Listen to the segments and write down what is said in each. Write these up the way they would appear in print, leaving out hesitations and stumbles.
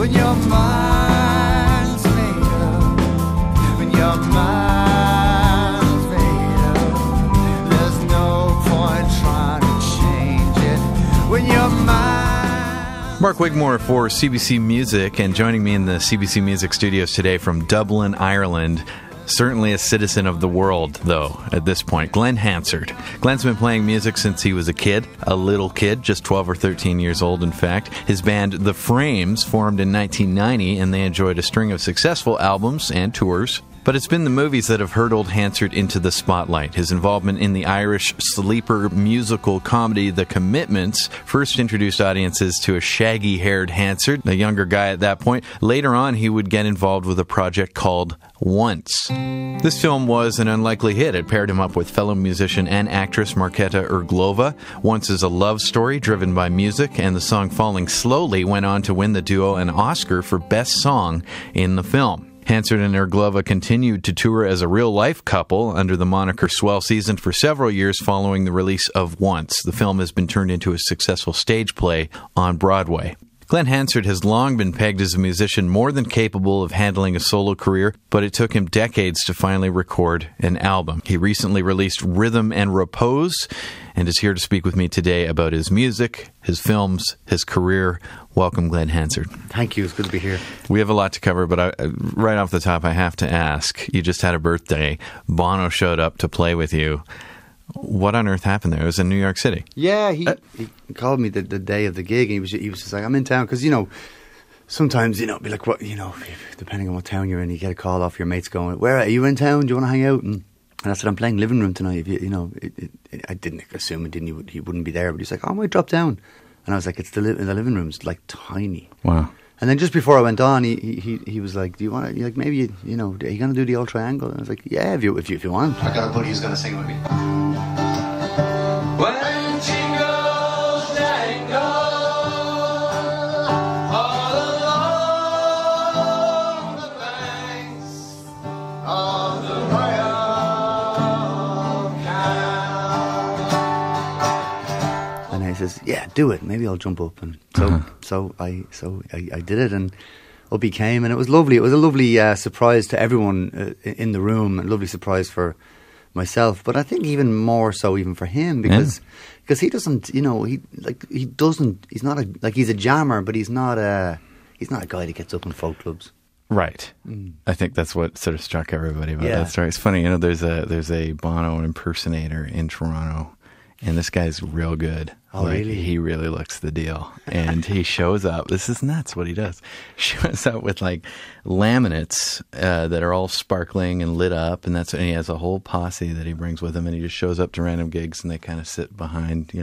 when your mind's made up, when your mind's made up, there's no point trying to change it, when your mind... Mark Wigmore for CBC Music, and joining me in the CBC Music studios today from Dublin, Ireland, certainly a citizen of the world, though, at this point, Glen Hansard. Glen's been playing music since he was a little kid, just 12 or 13 years old, in fact. His band, The Frames, formed in 1990, and they enjoyed a string of successful albums and tours. But it's been the movies that have hurtled Hansard into the spotlight. His involvement in the Irish sleeper musical comedy The Commitments first introduced audiences to a shaggy-haired Hansard, a younger guy at that point. Later on, he would get involved with a project called Once. This film was an unlikely hit. It paired him up with fellow musician and actress Marketa Irglova. Once is a love story driven by music, and the song Falling Slowly went on to win the duo an Oscar for Best Song in the film. Hansard and Irglova continued to tour as a real-life couple under the moniker Swell season for several years following the release of Once. The film has been turned into a successful stage play on Broadway. Glen Hansard has long been pegged as a musician more than capable of handling a solo career, but it took him decades to finally record an album. He recently released Rhythm and Repose and is here to speak with me today about his music, his films, his career. Welcome, Glen Hansard. Thank you. It's good to be here. We have a lot to cover, but right off the top, I have to ask, you just had a birthday. Bono showed up to play with you. What on earth happened there? It was in New York City. Yeah, he called me the day of the gig, and he was just like, I'm in town, because, sometimes, be like, what, depending on what town you're in, you get a call off your mates going, where are you in town? Do you want to hang out? And I said, I'm playing living room tonight. I didn't assume he wouldn't be there, but he's like, oh, I might drop down. And I was like, the living room's like tiny. Wow. And then just before I went on, he was like, do you want to, maybe, are you going to do the old triangle? And I was like, yeah, if you want. I got a buddy who's going to sing with me. When jingles jangle all along the banks of the Royal Canal. And he says, yeah, do it. Maybe I'll jump up. And so I did it, and up he came, and it was lovely. It was a lovely surprise to everyone in the room, and a lovely surprise for myself, but I think even more so even for him, because he doesn't, he's a jammer, but he's not a guy that gets up in folk clubs. Right. I think that's what sort of struck everybody about that story. It's funny, there's a Bono impersonator in Toronto, and this guy's real good. Oh, really? He really looks the deal. And he shows up. This is nuts what he does. Shows up with laminates that are all sparkling and lit up, and he has a whole posse that he brings with him, and he just shows up to random gigs, and they kind of sit behind,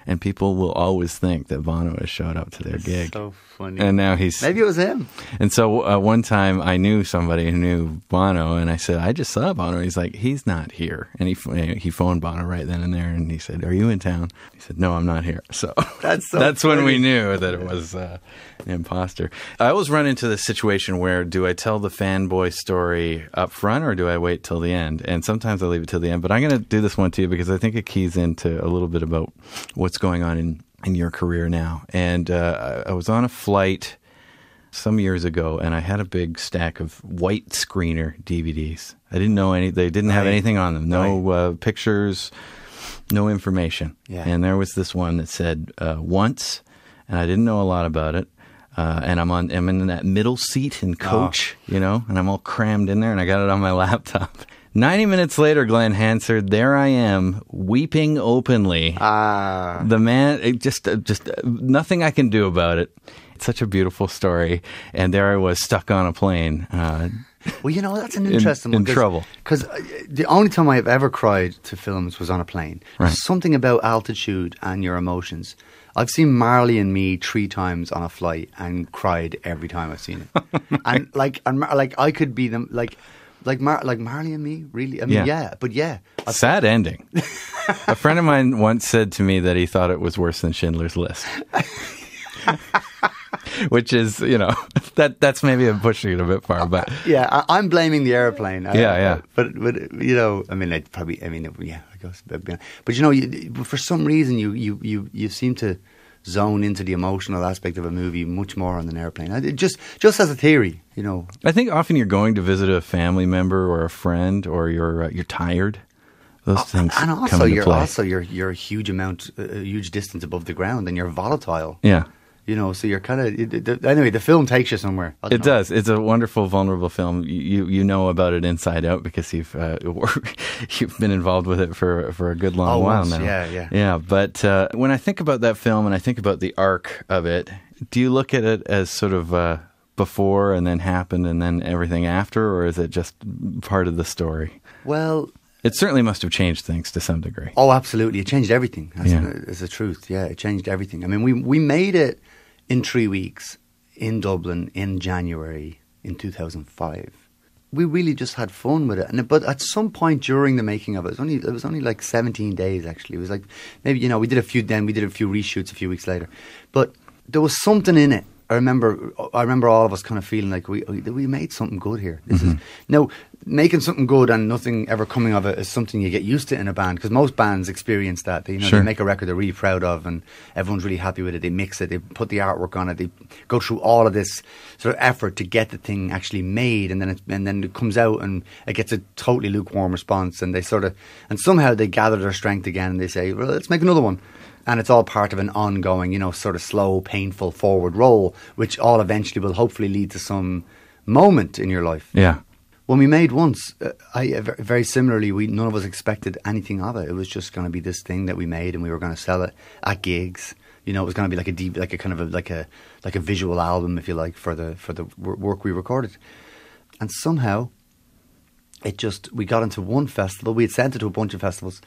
and people will always think that Bono has showed up to their gig. So funny. And now maybe it was him. And so one time I knew somebody who knew Bono, and I said, I just saw Bono. He's like, he's not here. And he phoned Bono right then and there, and he said, are you in town? He said, no, I'm not here. So that's when we knew that it was an imposter. I always run into this situation where, do I tell the fanboy story up front, or do I wait till the end? And sometimes I leave it till the end, but I'm going to do this one to you because I think it keys into a little bit about what's going on in your career now. And I was on a flight some years ago, and I had a big stack of white screener DVDs. I didn't know they didn't have anything on them. No pictures, no information. Yeah. And there was this one that said Once, and I didn't know a lot about it. And I'm in that middle seat in coach, and I'm all crammed in there, and I got it on my laptop. 90 minutes later, Glen Hansard, there I am, weeping openly. The man, just nothing I can do about it. It's such a beautiful story. And there I was, stuck on a plane. Well, that's an interesting one. In trouble. Because the only time I've ever cried to films was on a plane. Right. There's something about altitude and your emotions. I've seen Marley and Me 3 times on a flight and cried every time I've seen it. And I could be them, like Marley and Me, really? I mean, but sad ending. A friend of mine once said to me that he thought it was worse than Schindler's List. Which is, that's maybe pushing it a bit far, but I'm blaming the airplane. But I guess, but for some reason you seem to zone into the emotional aspect of a movie much more on an airplane. Just as a theory, you know. I think often you're going to visit a family member or a friend, or you're tired. Those things and come into play. You're a huge distance above the ground, and you're volatile. Yeah. You know, so you're kind of... Anyway, the film takes you somewhere. It does. It's a wonderful, vulnerable film. You know about it inside out because you've been involved with it for a good long while now. Yeah. But when I think about that film and I think about the arc of it, do you look at it as sort of before and then happened and then everything after, or is it just part of the story? Well... It certainly must have changed things to some degree. Oh, absolutely. It changed everything. That's the truth. Yeah, it changed everything. I mean, we made it in 3 weeks in Dublin in January in 2005. We really just had fun with it. But at some point during the making of it, it was only like 17 days actually. It was like maybe, you know, we did a few reshoots a few weeks later. But there was something in it. I remember all of us kind of feeling like we made something good here. This is now making something good and nothing ever coming of it is something you get used to in a band, because most bands experience that. They make a record they're really proud of and everyone's really happy with it. They mix it, they put the artwork on it, they go through all of this sort of effort to get the thing actually made, and then it comes out and it gets a totally lukewarm response, and somehow they gather their strength again and they say, well, let's make another one. And it's all part of an ongoing, you know, sort of slow, painful forward roll, which all eventually will hopefully lead to some moment in your life. Yeah. When we made Once, very similarly, none of us expected anything of it. It was just going to be this thing that we made, and we were going to sell it at gigs. You know, it was going to be like a visual album, if you like, for the work we recorded. And somehow, we got into one festival. We had sent it to a bunch of festivals.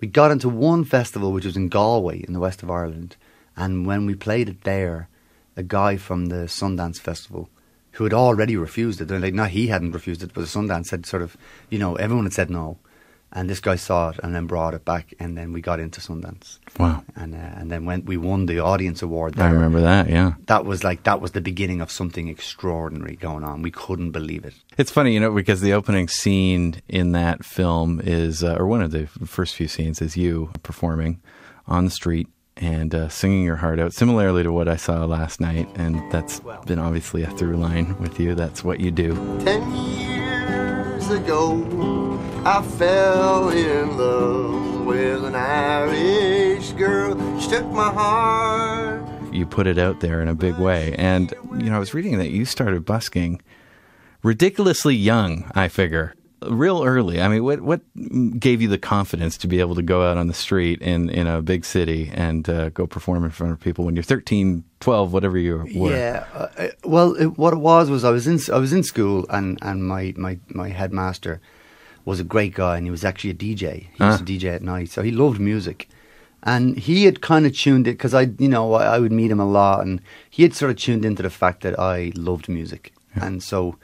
We got into one festival, which was in Galway, in the west of Ireland. And when we played it there, a guy from the Sundance Festival, who had already refused it, he hadn't refused it, but the Sundance had sort of, you know, everyone had said no. And this guy saw it and then brought it back, and then we got into Sundance. Wow. And then we won the audience award there. I remember that, yeah. That was the beginning of something extraordinary going on. We couldn't believe it. It's funny, you know, because the opening scene in that film is, or one of the first few scenes, is you performing on the street and singing your heart out, similarly to what I saw last night. And that's been obviously a through line with you. That's what you do. 10 years ago, I fell in love with an Irish girl. She took my heart. You put it out there in a big way. And, you know, I was reading that you started busking ridiculously young, I figure. Real early. I mean, what gave you the confidence to be able to go out on the street in a big city and go perform in front of people when you're 13, 12, whatever you were? Yeah. What it was I was in school, and my headmaster was a great guy, and he was actually a DJ. He used to DJ at night, so he loved music. And he had kind of tuned it, because I would meet him a lot, and he had sort of tuned into the fact that I loved music. Yeah. And so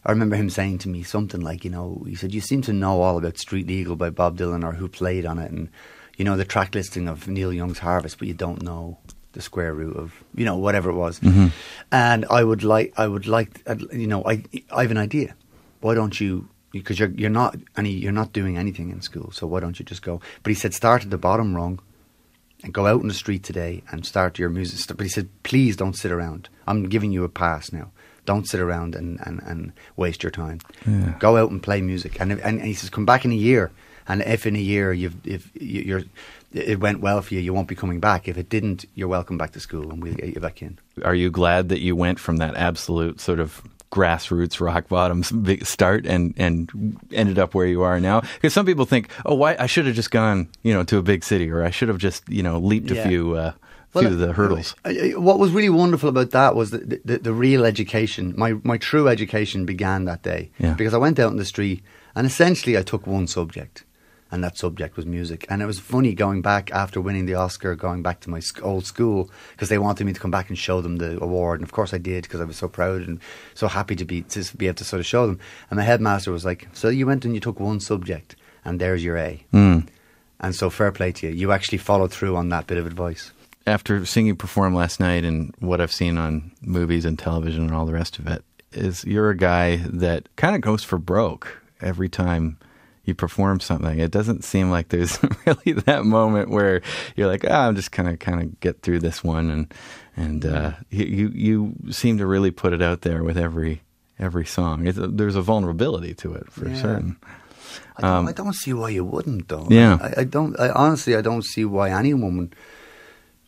I remember him saying to me something like, you know, he said, you seem to know all about Street Legal by Bob Dylan, or who played on it, and, you know, the track listing of Neil Young's Harvest, but you don't know the square root of, you know, whatever it was. Mm-hmm. And I would like, you know, I have an idea. Why don't you... Because you're not doing anything in school, so why don't you just go? But he said, start at the bottom rung and go out in the street today and start your music. But he said, please don't sit around. I'm giving you a pass now. Don't sit around and waste your time. Yeah. Go out and play music. And he says, come back in a year. And if in a year it went well for you, you won't be coming back. If it didn't, you're welcome back to school, and we'll get you back in. Are you glad that you went from that absolute sort of grassroots, rock bottom big start and ended up where you are now? Because some people think, oh, why I should have just gone, you know, to a big city, or I should have just, you know, leaped a few of the hurdles. What was really wonderful about that was the real education. My true education began that day, because I went out in the street and essentially I took one subject. And that subject was music. And it was funny going back after winning the Oscar, going back to my old school, because they wanted me to come back and show them the award. And of course I did, because I was so proud and so happy to be able to sort of show them. And my headmaster was like, so you went and you took one subject, and there's your A. Mm. And so fair play to you. You actually followed through on that bit of advice. After seeing you perform last night and what I've seen on movies and television and all the rest of it, is you're a guy that kind of goes for broke every time you perform something, it doesn't seem like there's really that moment where you're like, I'm just kind of get through this one, and you seem to really put it out there with every song. There's a vulnerability to it for certain. I don't see why you wouldn't, though. Yeah. I honestly don't see why any woman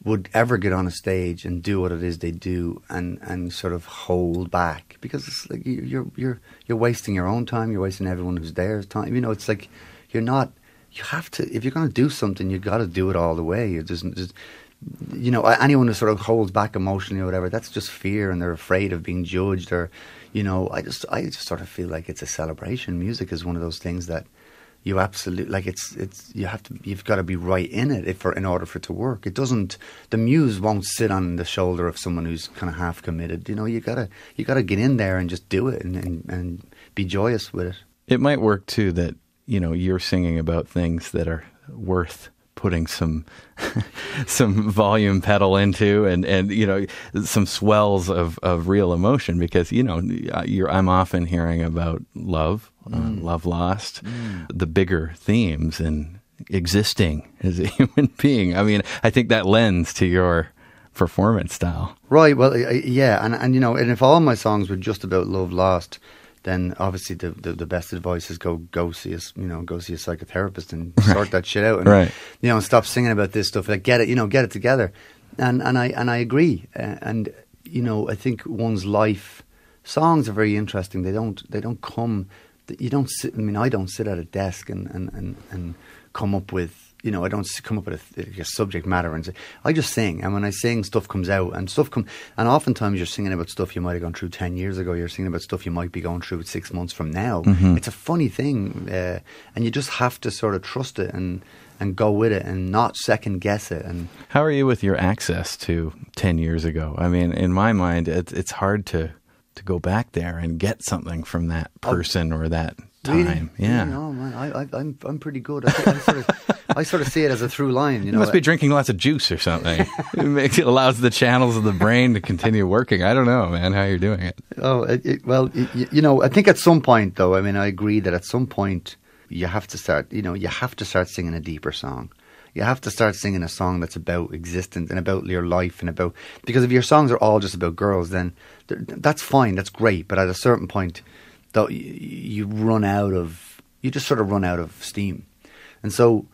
would ever get on a stage and do what it is they do and sort of hold back, because it's like you're wasting your own time, you're wasting everyone who's there's time. You know, it's like you have to, if you're going to do something, you got to do it all the way. It doesn't just, you know, anyone who sort of holds back emotionally or whatever, that's just fear, and they're afraid of being judged, or, you know, I just sort of feel like it's a celebration. Music is one of those things that you absolutely, like, you've got to be right in it in order for it to work. It doesn't, the muse won't sit on the shoulder of someone who's kind of half committed. You know, you gotta get in there and just do it and be joyous with it. It might work too that, you know, you're singing about things that are worth putting some volume pedal into, and you know, some swells of real emotion, because, you know, I'm often hearing about love, love lost, the bigger themes, and existing as a human being. I mean, I think that lends to your performance style. Right. Well, yeah, and you know, and if all my songs were just about love lost, then obviously the best advice is go see a psychotherapist and sort that shit out, and right. You know, and stop singing about this stuff. Like, get it together, and I agree, and you know, I think one's life songs are very interesting. They don't come. You don't sit. I mean, I don't sit at a desk and come up with. You know, I don't come up with a subject matter and say, I just sing. And when I sing, stuff comes out, and and oftentimes you're singing about stuff you might have gone through 10 years ago. You're singing about stuff you might be going through 6 months from now. Mm-hmm. It's a funny thing. And you just have to sort of trust it and go with it and not second guess it. And how are you with your access to 10 years ago? I mean, in my mind, it's hard to go back there and get something from that person or that time. Really? Yeah. No, man, I'm pretty good. I sort of see it as a through line. You know, must be drinking lots of juice or something. It allows the channels of the brain to continue working. I don't know, man, how you're doing it. Oh, you know, I think at some point, though, I mean, I agree that at some point you have to start. You know, you have to start singing a deeper song. You have to start singing a song that's about existence and about your life, and about, because if your songs are all just about girls, then that's fine, that's great. But at a certain point, though, you just sort of run out of steam. And so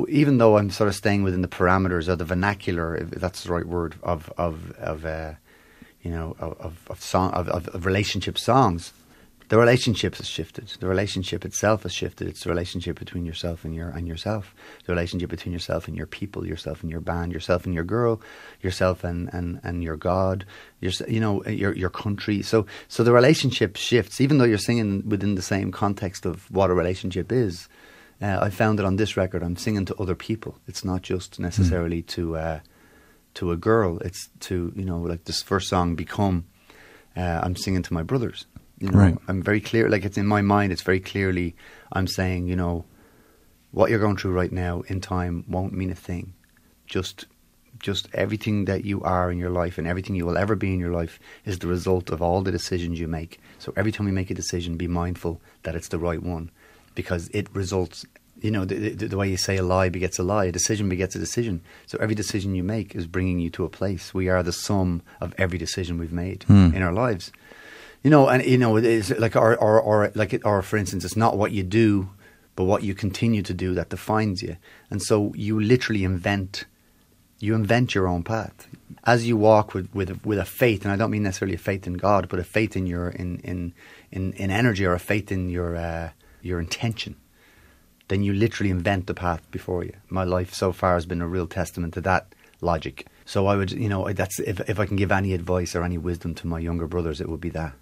even though I'm sort of staying within the parameters of the vernacular, if that's the right word, of relationship songs, the relationship has shifted. The relationship itself has shifted. It's the relationship between yourself and yourself. The relationship between yourself and your people, yourself and your band, yourself and your girl, yourself and your God, your country. So the relationship shifts, even though you're singing within the same context of what a relationship is. I found that on this record, I'm singing to other people. It's not just necessarily to a girl. It's to, you know, like this first song, Become. I'm singing to my brothers. You know, right. I'm very clear, like, it's in my mind, it's very clearly, I'm saying, you know, what you're going through right now in time won't mean a thing. Just everything that you are in your life and everything you will ever be in your life is the result of all the decisions you make. So every time you make a decision, be mindful that it's the right one, because it results, you know, the way you say a lie begets a lie, a decision begets a decision. So every decision you make is bringing you to a place. We are the sum of every decision we've made in our lives. You know, and you know, it is like, or for instance, it's not what you do, but what you continue to do that defines you. And so you literally invent your own path as you walk with a faith. And I don't mean necessarily a faith in God, but a faith in your in energy, or a faith in your intention. Then you literally invent the path before you. My life so far has been a real testament to that logic. So I would, you know, that's if I can give any advice or any wisdom to my younger brothers, it would be that.